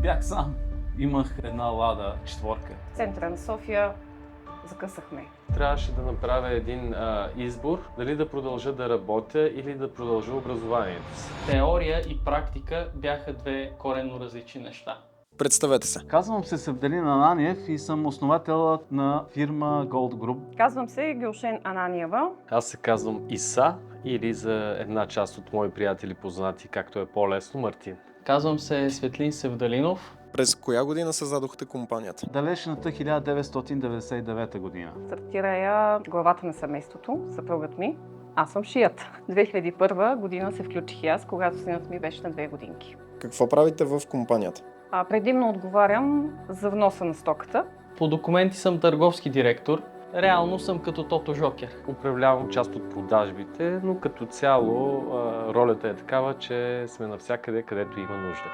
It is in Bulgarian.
Бях сам. Имах една Лада четворка. В центъра на София закъсахме. Трябваше да направя един избор, дали да продължа да работя или да продължа образованието си. Теория и практика бяха две коренно различни неща. Представете се. Казвам се Севделин Ананиев и съм основател на фирма Gold Group. Казвам се Гюлшен Ананиева. Аз се казвам Иса или за една част от мои приятели познати, както е по-лесно, Мартин. Казвам се Светлин Севдалинов. През коя година създадохте компанията? Далечната 1999 година. Стартира я главата на семейството, съпругът ми. Аз съм шият. 2001 година се включих и аз, когато синът ми беше на 2 годинки. Какво правите в компанията? Предимно отговарям за вноса на стоката. По документи съм търговски директор. Реално съм като Тото Жокер. Управлявам част от продажбите, но като цяло ролята е такава, че сме навсякъде, където има нужда.